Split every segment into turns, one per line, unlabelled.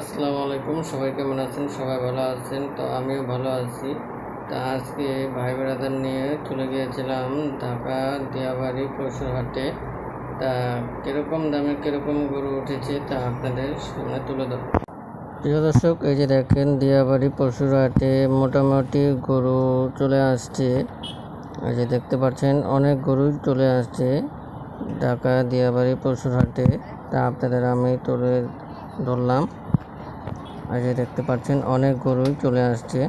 আসসালামু আলাইকুম। সবাই কেমন আছেন? সবাই ভালো আছেন? তো আমিও ভালো আছি। তা আজকে ভাই ব্রাদার নিয়ে চলে গিয়েছিলাম ঢাকা দিয়াবাড়ি পশুর হাটে। তা কীরকম দামে কীরকম গরু উঠেছে তা আপনাদের সামনে তুলে ধর। প্রিয় দর্শক, এই যে দেখেন দিয়াবাড়ি পশুর হাটে মোটামুটি গরু চলে আসছে। এই যে দেখতে পাচ্ছেন অনেক গরু চলে আসছে ঢাকা দিয়াবাড়ি পশুর হাটে। তা আপনাদের আমি তুলে ধরলাম। আর যে দেখতে পাচ্ছেন অনেক গরুই চলে আসছে,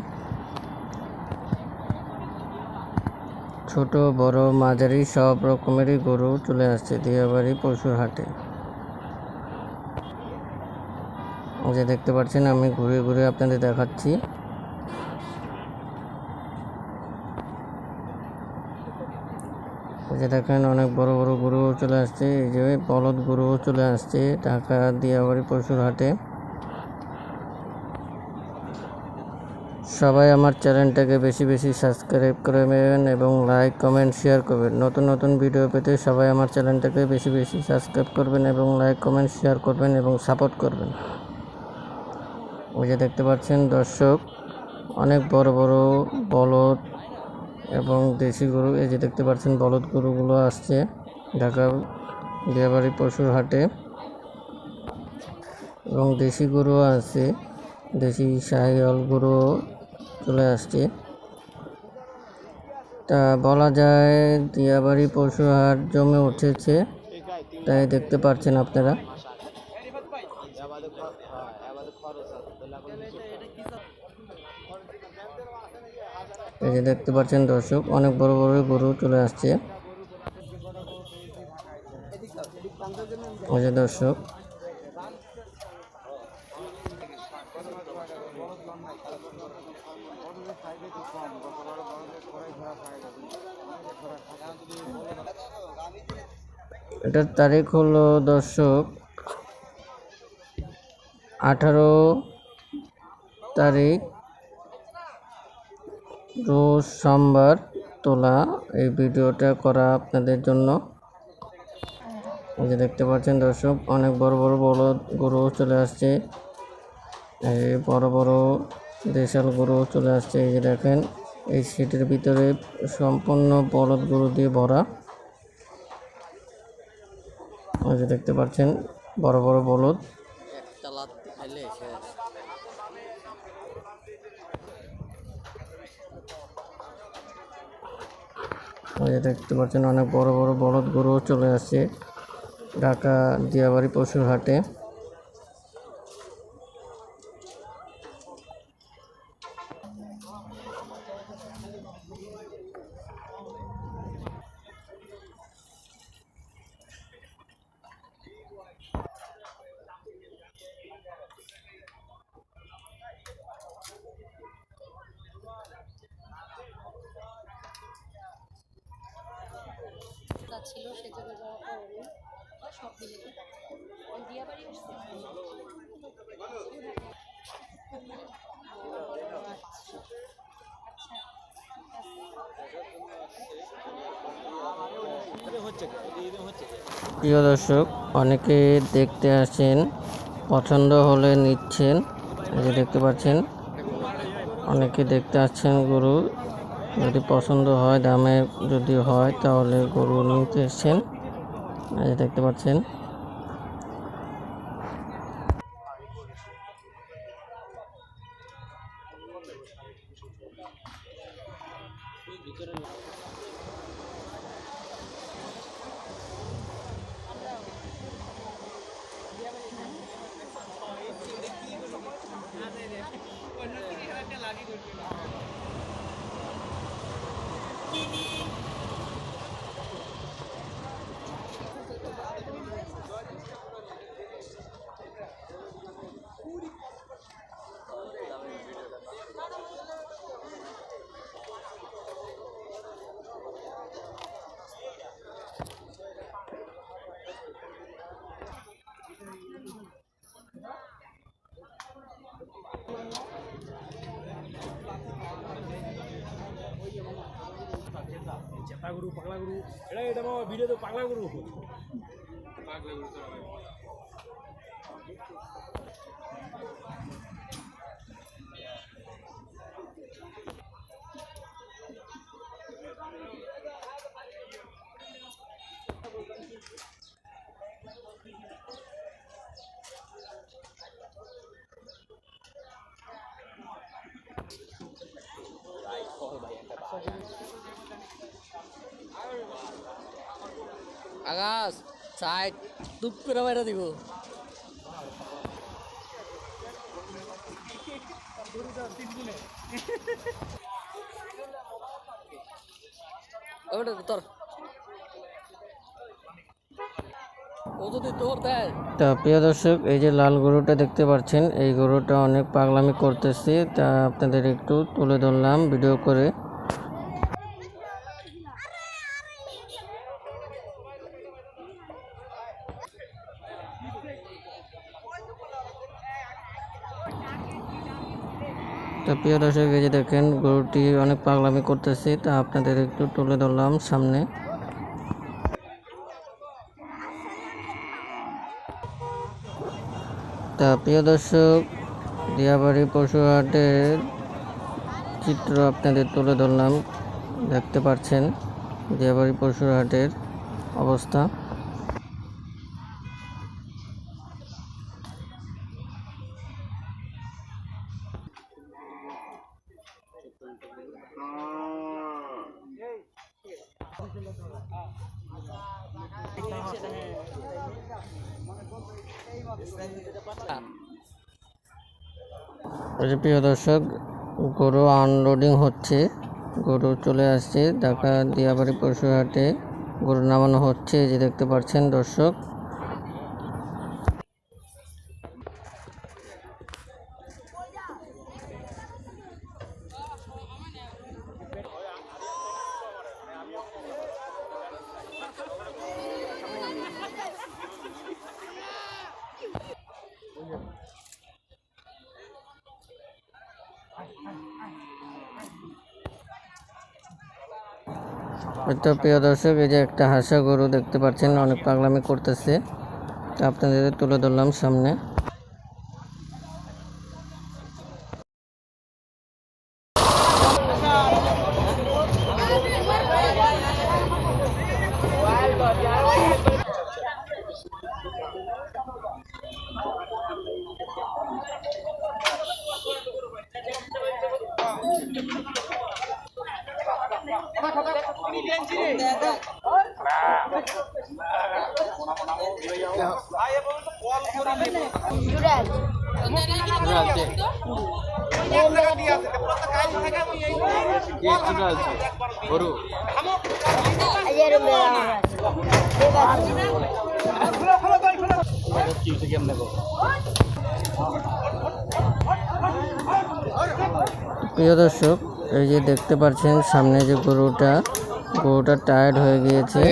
ছোট বড় মাঝারি সব রকমেরই গরু চলে আসছে দিয়াবাড়ি পশুর হাটে। যে দেখতে পাচ্ছেন আমি ঘুরে ঘুরে আপনাদের দেখাচ্ছি। যে দেখেন অনেক বড় বড় গরু চলে আসছে। এই যে বলদ গরুও চলে আসছে ঢাকা দিয়াবাড়ি পশুর হাটে। সবাই আমার চ্যানেলটাকে বেশি বেশি সাবস্ক্রাইব করবেন এবং লাইক কমেন্ট শেয়ার করবেন। নতুন নতুন ভিডিও পেতে সবাই আমার চ্যানেলটাকে বেশি বেশি সাবস্ক্রাইব করবেন এবং লাইক কমেন্ট শেয়ার করবেন এবং সাপোর্ট করবেন। ওই যে দেখতে পাচ্ছেন দর্শক অনেক বড় বড় বলদ এবং দেশি গরু। এই যে দেখতে পাচ্ছেন বলদ গরুগুলো আসছে ঢাকা দিয়াবাড়ি পশুর হাটে এবং দেশি গরুও আছে, দেশি শাহিওয়াল গরু চলে আসছে। তা বলা যায় দিয়াবাড়ি পশুর হাট জমে উঠেছে, তাই দেখতে পাচ্ছেন আপনারা। এই যে দেখতে পাচ্ছেন দর্শক অনেক বড় বড় গরু চলে আসছে। এই যে দর্শক এটার তারিখ হলো দর্শক 18 তারিখ রোজ সোমবার তোলা এই ভিডিওটা করা আপনাদের জন্য। এই যে দেখতে পাচ্ছেন দর্শক অনেক বড় বড় বলদ গরু চলে আসছে, এই বড় বড় দেশাল গরু চলে আসছে। এই যে দেখেন এই সিটের ভিতরে সম্পূর্ণ বলদ গরু দিয়ে ভরা। এই যে দেখতে পাচ্ছেন বড় বড় বলদ। এই যে দেখতে পাচ্ছেন অনেক বড় বড় বলদ গরু চলে আসছে ঢাকা দিয়াবাড়ি পশুর হাটে। ছিল সেজন্য যাওয়া পড়বে সব মিলে দিয়াবাড়ি আসছে। প্রিয় দর্শক, অনেকে দেখতে আসেন, পছন্দ হলে নিচ্ছেন। এই যে দেখতে পাচ্ছেন অনেকে দেখতে আসছেন গরু, যদি পছন্দ হয় দামে যদি হয় তাহলে গরু নিতে এসছেন। এই যে দেখতে পাচ্ছেন
চেতা গরু পাগলা গরু এটা ভিডিও তো পাগলা গরু পাগলা গরু
আকাশ সাইড টুপ করে বাইরে দিব ওটা তোর তা প্রিয় দর্শক, এই যে লাল গরুটা দেখতে পাচ্ছেন, এই গরুটা অনেক পাগলামি করতেছে, তা আপনাদের একটু তুলে ধরলাম ভিডিও করে। তো প্রিয় দর্শক, এই যে দেখেন গরুটি অনেক পাগলামি করতেছে, তা আপনাদের একটু তুলে ধরলাম সামনে। তা প্রিয় দর্শক, দিয়াবাড়ি পশু হাটের চিত্র আপনাদের তুলে ধরলাম। দেখতে পাচ্ছেন দিয়াবাড়ি পশু হাটের অবস্থা। প্রিয় দর্শক, গরু আনলোডিং হচ্ছে, গরু চলে আসছে ঢাকা দিয়াবাড়ি পশু হাটে, গরু নামানো হচ্ছে, যে দেখতে পাচ্ছেন দর্শক। তো প্রিয় দর্শক, এই যে একটা হাসা গরু দেখতে পাচ্ছেন, অনেক পাগলামি করতেছে, তা আপনাদের তুলে ধরলাম সামনে। প্রিয় দর্শক, এই যে দেখতে পাচ্ছেন সামনে যে গরুটা টায়ার্ড হয়ে গিয়েছে,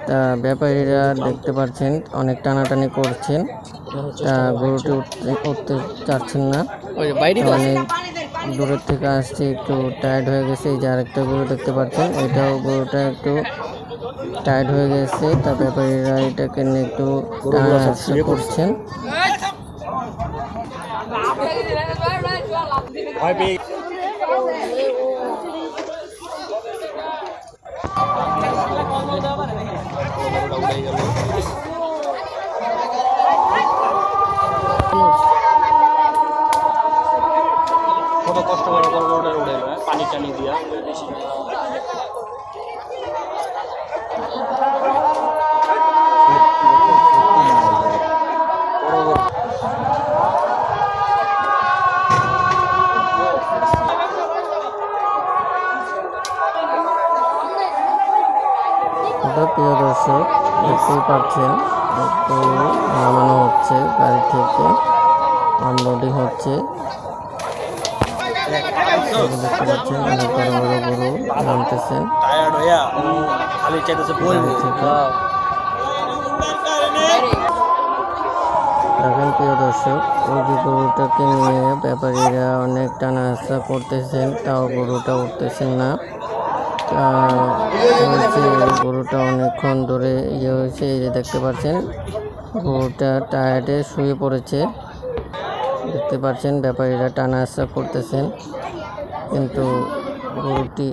তা ব্যাপারীরা দেখতে পাচ্ছেন অনেক টানাটানি করছেন, তা গরুটি উঠতে চাচ্ছেন না, অনেক দূরের থেকে আসছে, একটু টায়ার্ড হয়ে গেছে। এই যে আরেকটা গরু দেখতে পাচ্ছেন, এটাও গরুটা একটু টায়ার্ড হয়ে গেছে, তা ব্যাপারীরা এটাকে নিয়ে একটু টানাটানি করছেন।
কত কষ্ট করে গরুটা উড়ে পানি টানি দিয়া
প্রিয় দর্শক, দেখতেই পাচ্ছেন নামানো হচ্ছে, গাড়ি থেকে আনলোডিং হচ্ছে, দেখতে পাচ্ছেন অনেক বড় বড় গরু নামতেছেন। দেখেন প্রিয় দর্শক, ওই যে গরুটাকে নিয়ে ব্যাপারীরা অনেক টানা হাসা করতেছেন, তাও গরুটা উঠতেছেন না। গরুটা অনেকক্ষণ ধরে ইয়ে হয়েছে, এই যে দেখতে পাচ্ছেন গরুটা টায়ার্ডে শুয়ে পড়েছে, দেখতে পাচ্ছেন ব্যাপারীরা টানা আসা করতেছেন, কিন্তু গরুটি